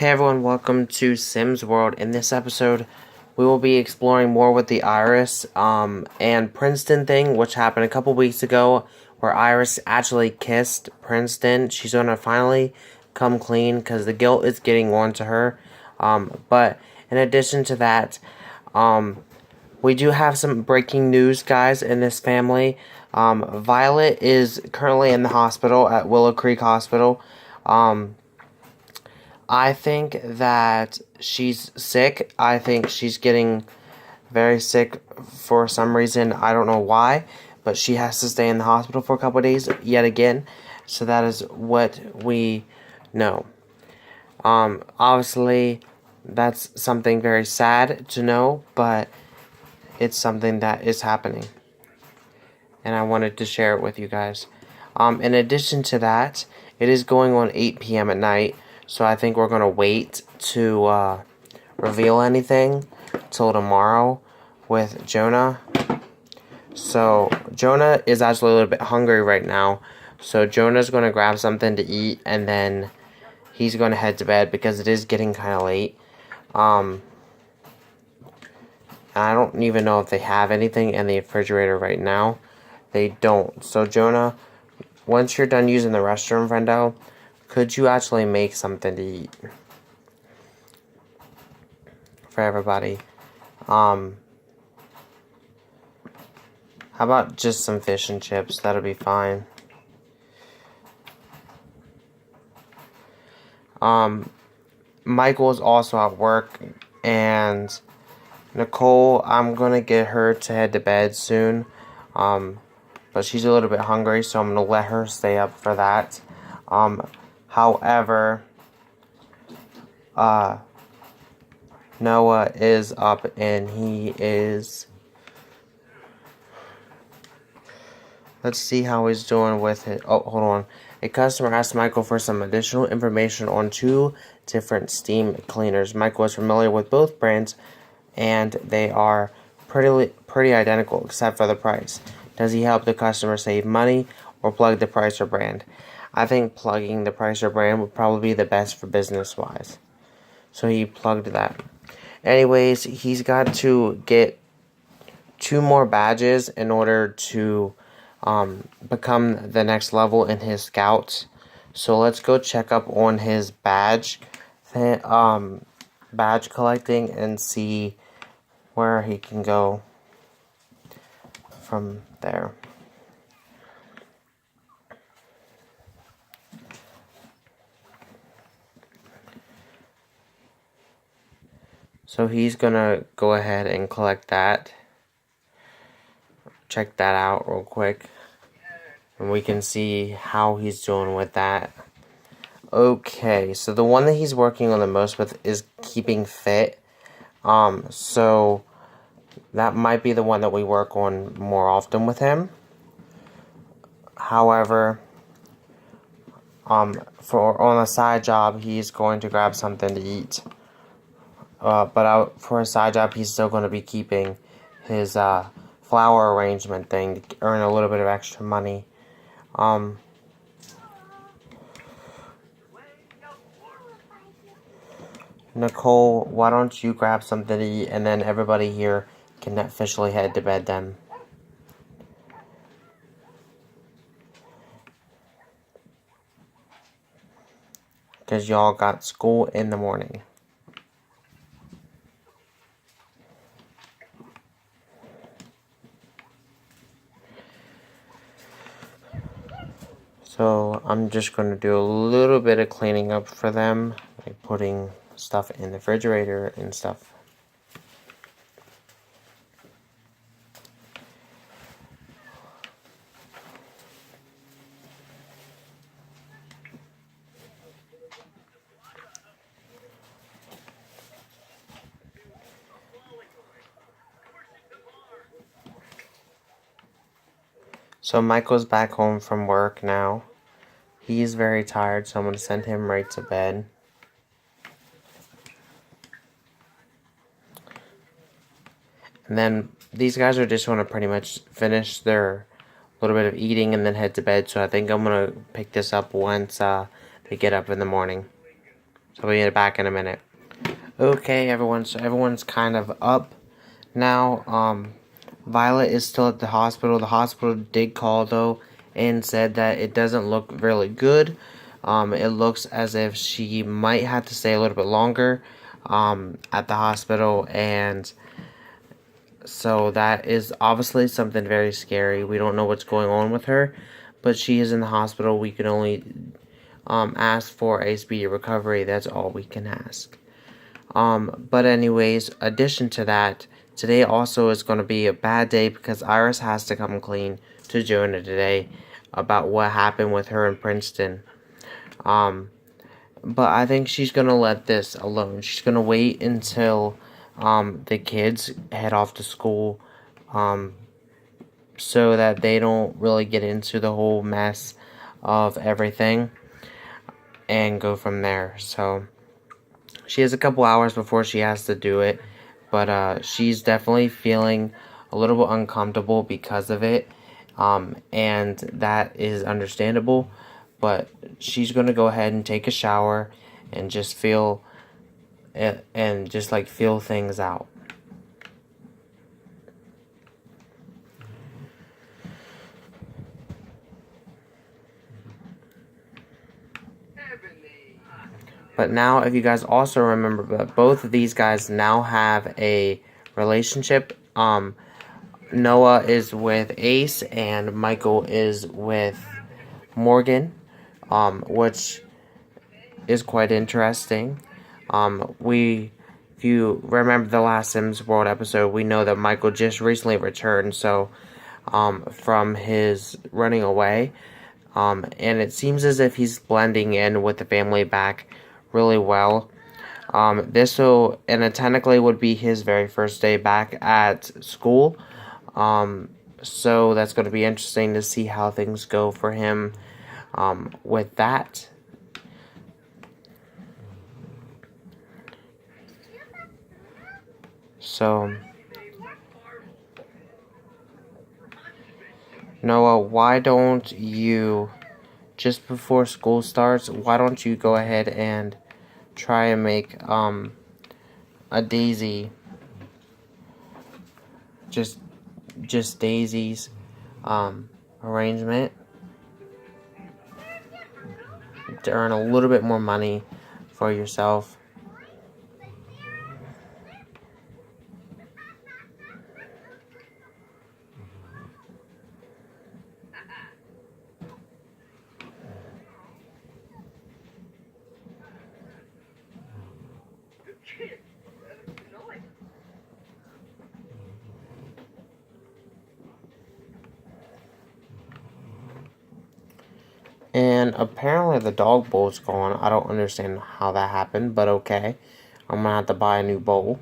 Hey everyone, welcome to Sims World. In this episode, we will be exploring more with the Iris and Princeton thing, which happened a couple weeks ago, where Iris actually kissed Princeton. She's gonna finally come clean because the guilt is getting on to her. But in addition to that, we do have some breaking news, guys, in this family. Violet is currently in the hospital at Willow Creek Hospital. I think that she's sick. I think she's getting very sick for some reason. I don't know why, but she has to stay in the hospital for a couple of days yet again. So that is what we know. Obviously, that's something very sad to know, but it's something that is happening. And I wanted to share it with you guys. In addition to that, it is going on 8 p.m. at night. So I think we're going to wait to reveal anything till tomorrow with Jonah. So Jonah is actually a little bit hungry right now. So Jonah's going to grab something to eat and then he's going to head to bed because it is getting kind of late. I don't even know if they have anything in the refrigerator right now. They don't. So Jonah, once you're done using the restroom, friendo, could you actually make something to eat for everybody? How about just some fish and chips? That'll be fine. Michael is also at work, and Nicole, I'm gonna get her to head to bed soon. But she's a little bit hungry, so I'm gonna let her stay up for that. However, Noah is up and he is... Let's see how he's doing with it. Oh, hold on. A customer asked Michael for some additional information on 2 different steam cleaners. Michael is familiar with both brands and they are pretty identical except for the price. Does he help the customer save money or plug the price or brand? I think plugging the price or brand would probably be the best for business-wise. So he plugged that. Anyways, he's got to get 2 more badges in order to become the next level in his scouts. So let's go check up on his badge collecting and see where he can go from there. So he's gonna go ahead and collect that. Check that out real quick. And we can see how he's doing with that. Okay, so the one that he's working on the most with is keeping fit. So that might be the one that we work on more often with him. However, for on a side job, he's going to grab something to eat. For a side job, he's still going to be keeping his flower arrangement thing to earn a little bit of extra money. Nicole, why don't you grab something to eat and then everybody here can officially head to bed then. Because y'all got school in the morning. So I'm just going to do a little bit of cleaning up for them, like putting stuff in the refrigerator and stuff. So Michael's back home from work now. He's very tired, so I'm going to send him right to bed. And then these guys are just going to pretty much finish their little bit of eating and then head to bed. So I think I'm going to pick this up once they get up in the morning. So we'll be back in a minute. Okay, everyone. So everyone's kind of up now. Violet is still at the hospital. The hospital did call, though, and said that it doesn't look really good. It looks as if she might have to stay a little bit longer at the hospital, and so that is obviously something very scary. We don't know what's going on with her, but she is in the hospital. We can only ask for a speedy recovery. That's all we can ask. But anyways, addition to that, today also is going to be a bad day because Iris has to come clean to Jonah today about what happened with her in Princeton. But I think she's going to let this alone. She's going to wait until the kids head off to school so that they don't really get into the whole mess of everything and go from there. So she has a couple hours before she has to do it, but she's definitely feeling a little bit uncomfortable because of it, and that is understandable. But she's gonna go ahead and take a shower and just feel it, and just like feel things out. But now, if you guys also remember that both of these guys now have a relationship. Noah is with Ace and Michael is with Morgan, which is quite interesting. If you remember the last Sims World episode, we know that Michael just recently returned, so from his running away, and it seems as if he's blending in with the family back really well. This will, and it technically would be his very first day back at school. So that's going to be interesting to see how things go for him with that. So, Noah, why don't you, just before school starts, why don't you go ahead and try and make a daisy, just Daisy's arrangement to earn a little bit more money for yourself. And apparently the dog bowl's gone. I don't understand how that happened, but okay. I'm gonna have to buy a new bowl.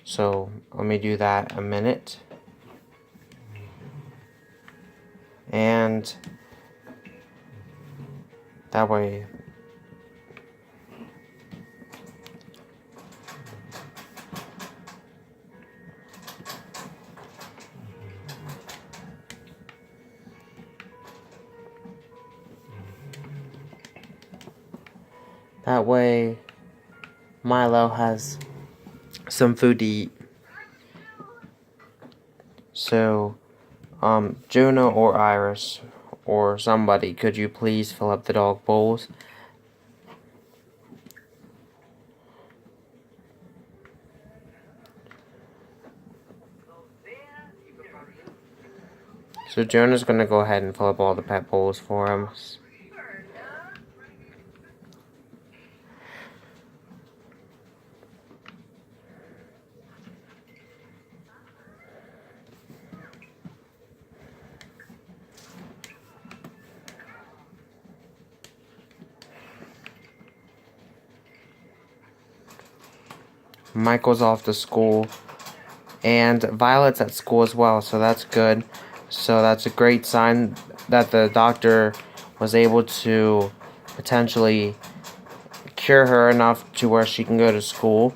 So let me do that a minute. And that way Milo has some food to eat. So, Jonah or Iris or somebody, could you please fill up the dog bowls? So Jonah's gonna go ahead and fill up all the pet bowls for him. Michael's off to school, and Violet's at school as well, so that's good. So that's a great sign that the doctor was able to potentially cure her enough to where she can go to school.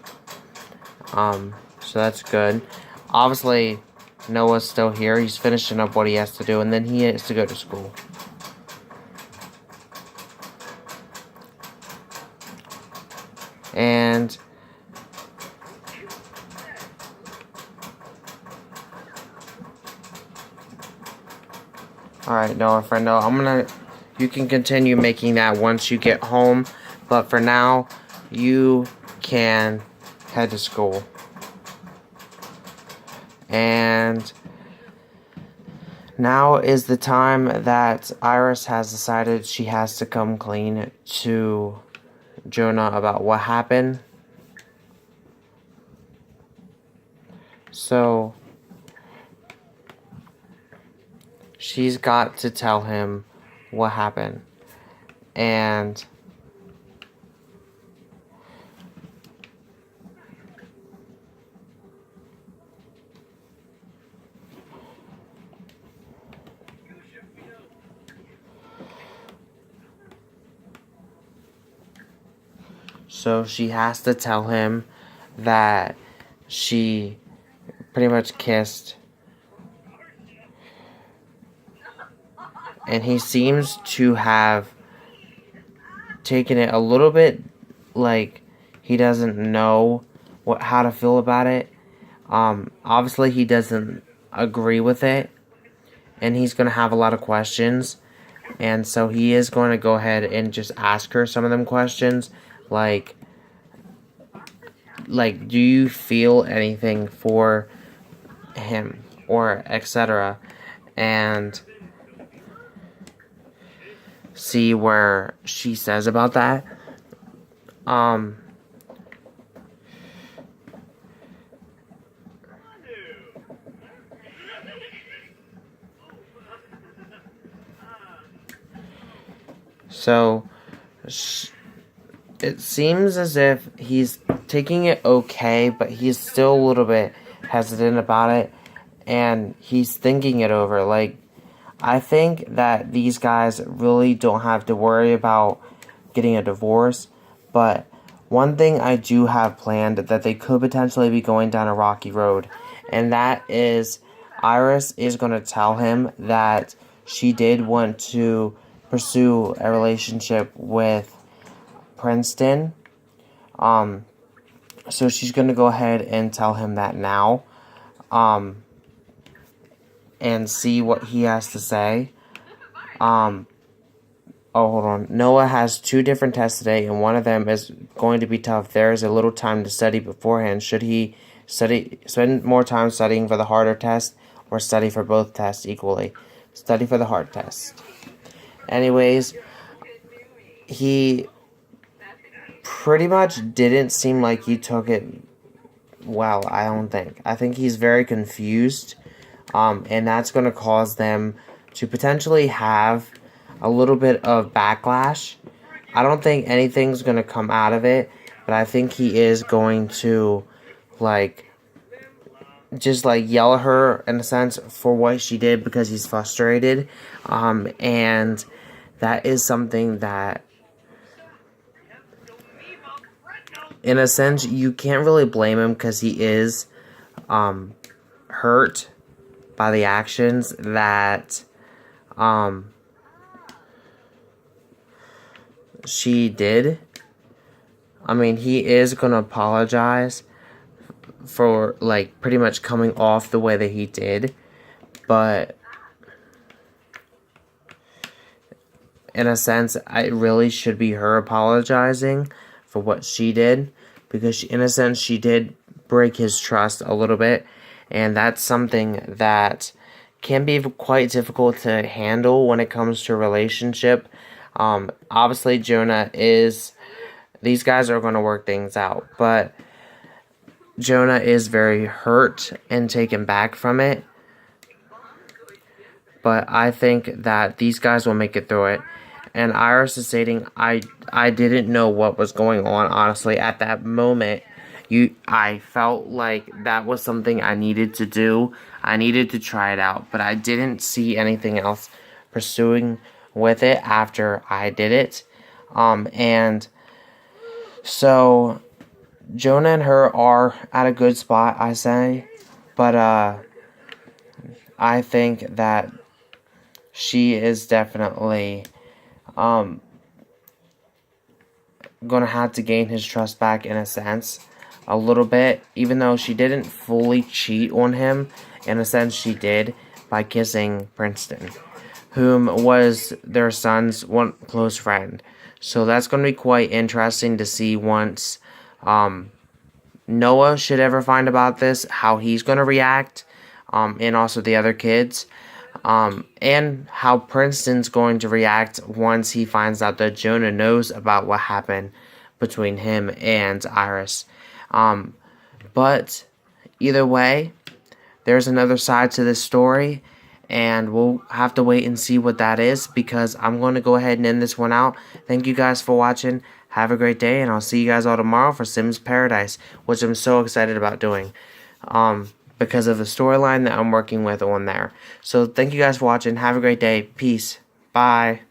So that's good. Obviously, Noah's still here. He's finishing up what he has to do, and then he has to go to school. And alright, Noah, friendo, you can continue making that once you get home, but for now, you can head to school. And now is the time that Iris has decided she has to come clean to Jonah about what happened. So she's got to tell him what happened. And so she has to tell him that she pretty much kissed. And he seems to have taken it a little bit like he doesn't know how to feel about it. Obviously he doesn't agree with it, and he's going to have a lot of questions. And so he is going to go ahead and just ask her some of them questions, like do you feel anything for him, or etc., and see where she says about that. So it seems as if he's taking it okay, but he's still a little bit hesitant about it, and he's thinking it over. Like, I think that these guys really don't have to worry about getting a divorce, but one thing I do have planned that they could potentially be going down a rocky road, and that is Iris is going to tell him that she did want to pursue a relationship with Princeton. So she's going to go ahead and tell him that now. And see what he has to say. Oh, hold on. Noah has 2 different tests today, and one of them is going to be tough. There is a little time to study beforehand. Should he spend more time studying for the harder test, or study for both tests equally? Study for the hard test. Anyways, he pretty much didn't seem like he took it well, I don't think. I think he's very confused. And that's going to cause them to potentially have a little bit of backlash. I don't think anything's going to come out of it, but I think he is going to, just yell at her, in a sense, for what she did, because he's frustrated. And that is something that, in a sense, you can't really blame him, because he is hurt by the actions that she did. I mean, he is going to apologize for, pretty much coming off the way that he did. But in a sense, it really should be her apologizing for what she did. Because, in a sense, she did break his trust a little bit. And that's something that can be quite difficult to handle when it comes to a relationship. Obviously, these guys are going to work things out. But Jonah is very hurt and taken back from it. But I think that these guys will make it through it. And Iris is stating, I didn't know what was going on, honestly, at that moment. I felt like that was something I needed to do. I needed to try it out, but I didn't see anything else pursuing with it after I did it. And so Jonah and her are at a good spot, I say. But I think that she is definitely gonna have to gain his trust back in a sense, a little bit, even though she didn't fully cheat on him. In a sense, she did by kissing Princeton, whom was their son's one close friend. So that's going to be quite interesting to see once Noah should ever find about this, how he's going to react, and also the other kids, and how Princeton's going to react once he finds out that Jonah knows about what happened between him and Iris. But either way, there's another side to this story, and we'll have to wait and see what that is, because I'm going to go ahead and end this one out. Thank you guys for watching. Have a great day, and I'll see you guys all tomorrow for Sims Paradise, which I'm so excited about doing, because of the storyline that I'm working with on there. So thank you guys for watching. Have a great day. Peace. Bye.